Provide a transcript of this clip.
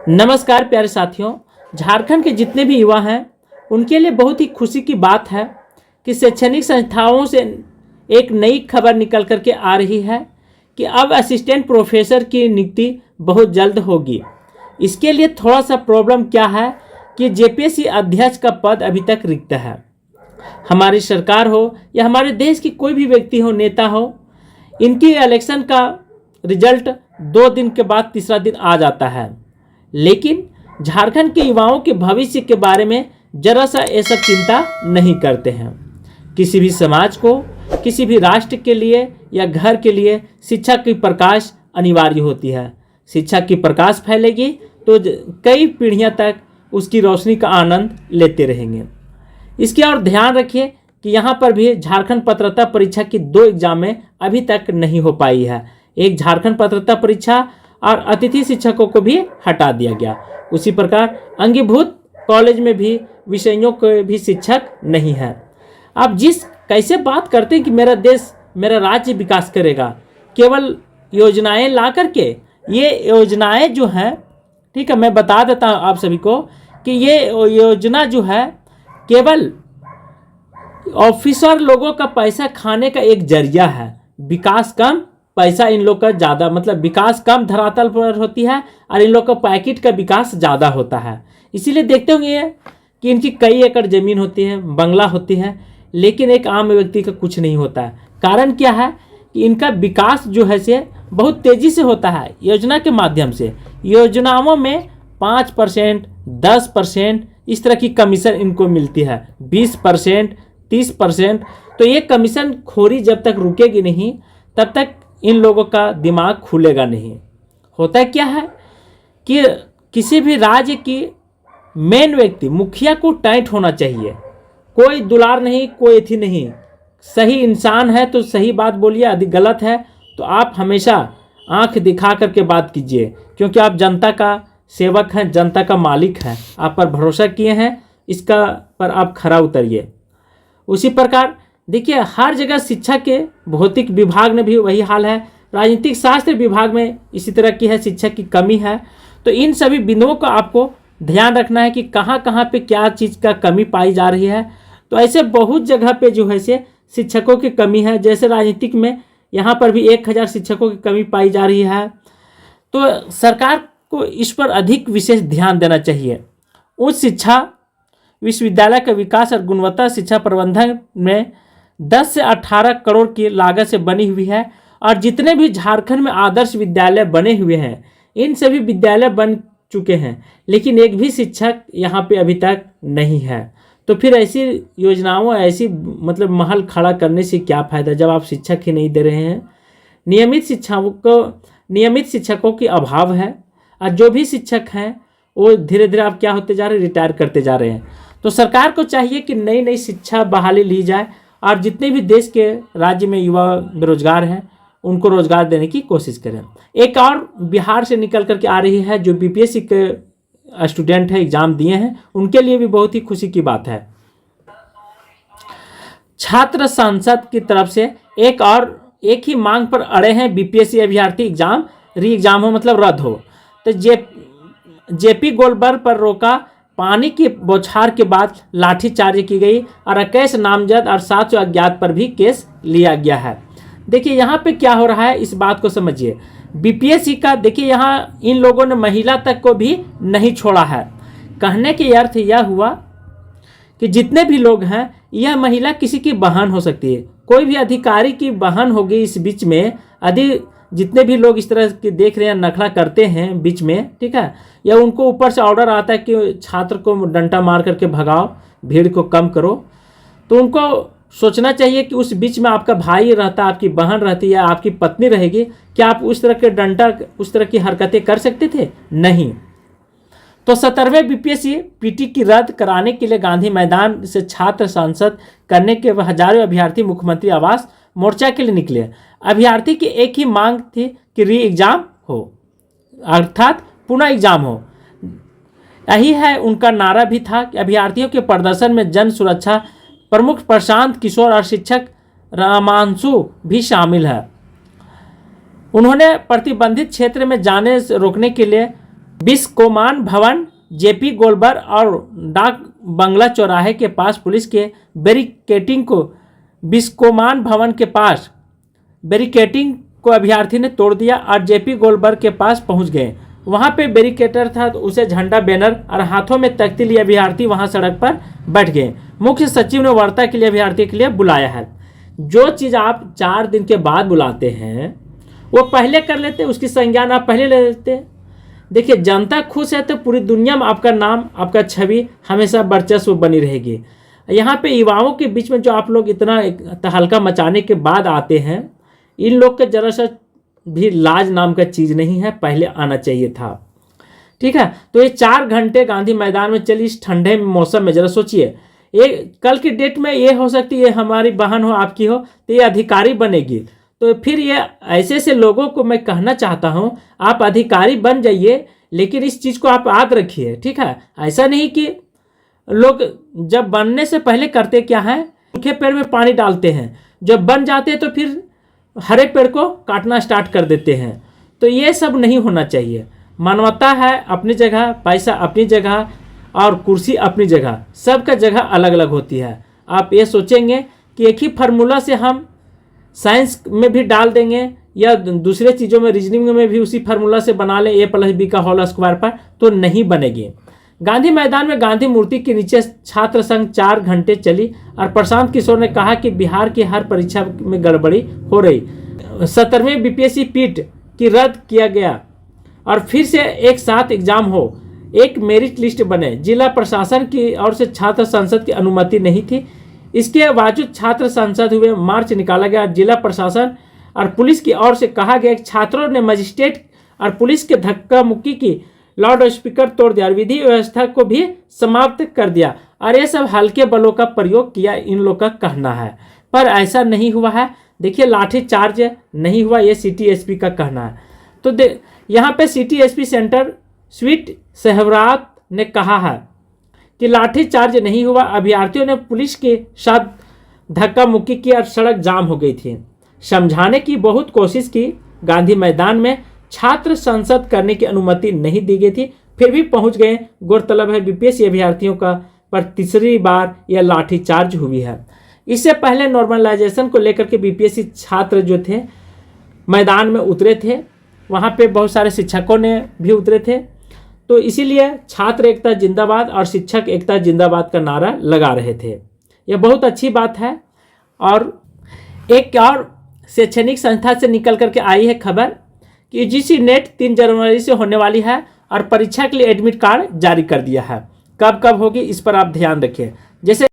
नमस्कार प्यारे साथियों। झारखंड के जितने भी युवा हैं उनके लिए बहुत ही खुशी की बात है कि शैक्षणिक संस्थाओं से एक नई खबर निकल कर के आ रही है कि अब असिस्टेंट प्रोफेसर की नियुक्ति बहुत जल्द होगी। इसके लिए थोड़ा सा प्रॉब्लम क्या है कि जेपीएससी अध्यक्ष का पद अभी तक रिक्त है। हमारी सरकार हो या हमारे देश की कोई भी व्यक्ति हो, नेता हो, इनकी इलेक्शन का रिजल्ट 2 दिन के बाद तीसरा दिन आ जाता है, लेकिन झारखंड के युवाओं के भविष्य के बारे में जरा सा ये सब चिंता नहीं करते हैं। किसी भी समाज को, किसी भी राष्ट्र के लिए या घर के लिए शिक्षा की प्रकाश अनिवार्य होती है। शिक्षा की प्रकाश फैलेगी तो कई पीढ़ियां तक उसकी रोशनी का आनंद लेते रहेंगे। इसकी और ध्यान रखिए कि यहाँ पर भी झारखंड पात्रता परीक्षा की 2 एग्जामें अभी तक नहीं हो पाई है। एक झारखंड पात्रता परीक्षा और अतिथि शिक्षकों को भी हटा दिया गया। उसी प्रकार अंगीभूत कॉलेज में भी विषयों के भी शिक्षक नहीं है। आप कैसे बात करते हैं कि मेरा देश, मेरा राज्य विकास करेगा केवल योजनाएं ला करके। ये योजनाएं जो हैं, ठीक है, मैं बता देता हूँ आप सभी को कि ये योजना जो है केवल ऑफिसर लोगों का पैसा खाने का एक जरिया है। विकास कम, पैसा इन लोग का ज़्यादा, मतलब विकास कम धरातल पर होती है और इन लोग का पैकेट का विकास ज़्यादा होता है। इसीलिए देखते होंगे कि इनकी कई एकड़ ज़मीन होती है, बंगला होती है, लेकिन एक आम व्यक्ति का कुछ नहीं होता है। कारण क्या है कि इनका विकास जो है से बहुत तेज़ी से होता है योजना के माध्यम से। योजनाओं में 5%, 10% इस तरह की कमीशन इनको मिलती है, 20%, 30%। तो ये कमीशन खोरी जब तक रुकेगी नहीं तब तक इन लोगों का दिमाग खुलेगा नहीं। होता क्या है कि किसी भी राज्य की मेन व्यक्ति, मुखिया को टाइट होना चाहिए। कोई दुलार नहीं, कोई थी नहीं। सही इंसान है तो सही बात बोलिए, यदि गलत है तो आप हमेशा आंख दिखा करके बात कीजिए, क्योंकि आप जनता का सेवक हैं, जनता का मालिक हैं। आप पर भरोसा किए हैं, इसका पर आप खरा उतरिए। उसी प्रकार देखिए, हर जगह शिक्षा के भौतिक विभाग में भी वही हाल है, राजनीतिक शास्त्र विभाग में इसी तरह की है, शिक्षा की कमी है। तो इन सभी बिंदुओं का आपको ध्यान रखना है कि कहाँ कहाँ पे क्या चीज़ का कमी पाई जा रही है। तो ऐसे बहुत जगह पे जो है से शिक्षकों की कमी है। जैसे राजनीतिक में यहाँ पर भी 1000 शिक्षकों की कमी पाई जा रही है। तो सरकार को इस पर अधिक विशेष ध्यान देना चाहिए। उच्च शिक्षा विश्वविद्यालय का विकास और गुणवत्ता शिक्षा प्रबंधन में 10 से 18 करोड़ की लागत से बनी हुई है, और जितने भी झारखंड में आदर्श विद्यालय बने हुए हैं इन सभी विद्यालय बन चुके हैं, लेकिन एक भी शिक्षक यहाँ पे अभी तक नहीं है। तो फिर ऐसी योजनाओं, ऐसी मतलब महल खड़ा करने से क्या फ़ायदा जब आप शिक्षक ही नहीं दे रहे हैं। नियमित शिक्षकों की अभाव है, और जो भी शिक्षक हैं वो धीरे धीरे आप क्या होते जा रहे हैं, रिटायर करते जा रहे हैं। तो सरकार को चाहिए कि नई नई शिक्षा बहाली ली जाए, और जितने भी देश के राज्य में युवा बेरोजगार हैं उनको रोजगार देने की कोशिश करें। एक और बिहार से निकल करके आ रही है, जो बीपीएससी के स्टूडेंट हैं, एग्जाम दिए हैं, उनके लिए भी बहुत ही खुशी की बात है। छात्र संसद की तरफ से एक ही मांग पर अड़े हैं, बीपीएससी अभ्यर्थी एग्जाम री एग्जाम हो, मतलब रद्द हो। तो जेपी गोलबर्ग पर रोका, पानी की बौछार के बाद लाठीचार्ज की गई, और 21 नामजद और 7 अज्ञात पर भी केस लिया गया है। देखिए यहाँ पे क्या हो रहा है, इस बात को समझिए। बीपीएससी का देखिए, यहाँ इन लोगों ने महिला तक को भी नहीं छोड़ा है। कहने के अर्थ यह हुआ कि जितने भी लोग हैं, यह महिला किसी की बहन हो सकती है, कोई भी अधिकारी की बहन होगी इस बीच में। यदि जितने भी लोग इस तरह के देख रहे हैं, नखरा करते हैं बीच में, ठीक है, या उनको ऊपर से ऑर्डर आता है कि छात्र को डंडा मार करके भगाओ, भीड़ को कम करो, तो उनको सोचना चाहिए कि उस बीच में आपका भाई रहता, आपकी बहन रहती, या आपकी पत्नी रहेगी, क्या आप उस तरह के डंडा, उस तरह की हरकतें कर सकते थे? नहीं। तो 17वें बीपीएससी पीटी की रद्द कराने के लिए गांधी मैदान से छात्र संसद करने के हजारों अभ्यर्थी मुख्यमंत्री आवास मोर्चा के लिए निकले। अभ्यर्थी की एक ही मांग थी कि री एग्जाम हो, अर्थात पुनः एग्जाम हो। यही है उनका नारा भी था कि अभ्यर्थियों के प्रदर्शन में जन सुरक्षा प्रमुख प्रशांत किशोर और शिक्षक रामांशु भी शामिल है। उन्होंने प्रतिबंधित क्षेत्र में जाने से रोकने के लिए बिस्कोमान भवन, जेपी गोलबर और डाक बंगला चौराहे के पास पुलिस के बैरिकेटिंग को बिस्कोमान भवन के पास बैरिकेटिंग को अभ्यर्थी ने तोड़ दिया और जेपी गोलबर के पास पहुंच गए। वहां पे बैरिकेटर था तो उसे झंडा, बैनर और हाथों में तख्ती लिए अभ्यर्थी वहां सड़क पर बैठ गए। मुख्य सचिव ने वार्ता के लिए अभ्यर्थी के लिए बुलाया है। जो चीज़ आप 4 दिन के बाद बुलाते हैं वो पहले कर लेते, उसकी संज्ञान आप पहले ले लेते। देखिए, जनता खुश है तो पूरी दुनिया में आपका नाम, आपका छवि हमेशा वर्चस्व बनी रहेगी। यहाँ पे युवाओं के बीच में जो आप लोग इतना तहलका मचाने के बाद आते हैं, इन लोग के जरा सा भी लाज नाम का चीज़ नहीं है, पहले आना चाहिए था। ठीक है, तो ये 4 घंटे गांधी मैदान में चली इस ठंडे मौसम में, जरा सोचिए, एक कल की डेट में ये हो सकती है हमारी बहन हो, आपकी हो, तो ये अधिकारी बनेगी। तो फिर ये ऐसे लोगों को मैं कहना चाहता हूँ, आप अधिकारी बन जाइए, लेकिन इस चीज़ को आप याद रखिए। ठीक है, ऐसा नहीं कि लोग जब बनने से पहले करते क्या है, सूखे पेड़ में पानी डालते हैं, जब बन जाते हैं तो फिर हरे पेड़ को काटना स्टार्ट कर देते हैं। तो ये सब नहीं होना चाहिए। मानवता है अपनी जगह, पैसा अपनी जगह और कुर्सी अपनी जगह, सबका जगह अलग अलग होती है। आप ये सोचेंगे कि एक ही फार्मूला से हम साइंस में भी डाल देंगे या दूसरे चीज़ों में, रीजनिंग में भी उसी फार्मूला से बना लें a+b का होल स्क्वायर पर, तो नहीं बनेगी। गांधी मैदान में गांधी मूर्ति के नीचे छात्र संघ 4 घंटे चली और प्रशांत किशोर ने कहा कि बिहार की हर परीक्षा में गड़बड़ी हो रही। 17वें बीपीएससी पीट की रद्द किया गया और फिर से एक साथ एग्जाम हो, एक मेरिट लिस्ट बने। जिला प्रशासन की ओर से छात्र संसद की अनुमति नहीं थी, इसके बावजूद छात्र संसद हुए, मार्च निकाला गया। जिला प्रशासन और पुलिस की ओर से कहा गया कि छात्रों ने मजिस्ट्रेट और पुलिस के धक्का मुक्की की, लाउड स्पीकर तोड़ दिया और विधि व्यवस्था को भी समाप्त कर दिया और ये सब हल्के बलों का प्रयोग किया, इन लोग का कहना है। पर ऐसा नहीं हुआ है। देखिए, लाठी चार्ज नहीं हुआ, ये सिटी एसपी का कहना है। तो यहाँ पे सिटी एसपी सेंटर स्वीट सहवरात ने कहा है कि लाठी चार्ज नहीं हुआ, अभ्यर्थियों ने पुलिस के साथ धक्का मुक्की की और सड़क जाम हो गई थी। समझाने की बहुत कोशिश की, गांधी मैदान में छात्र संसद करने की अनुमति नहीं दी गई थी, फिर भी पहुंच गए। गौरतलब है बीपीएससी अभ्यर्थियों का पर तीसरी बार यह लाठीचार्ज हुई है। इससे पहले नॉर्मलाइजेशन को लेकर के बीपीएससी छात्र जो थे मैदान में उतरे थे, वहां पे बहुत सारे शिक्षकों ने भी उतरे थे। तो इसीलिए छात्र एकता जिंदाबाद और शिक्षक एकता जिंदाबाद का नारा लगा रहे थे। यह बहुत अच्छी बात है। और एक और शैक्षणिक संस्था से निकल करके आई है खबर कि यूजीसी नेट 3 जनवरी से होने वाली है और परीक्षा के लिए एडमिट कार्ड जारी कर दिया है। कब कब होगी इस पर आप ध्यान रखिए। जैसे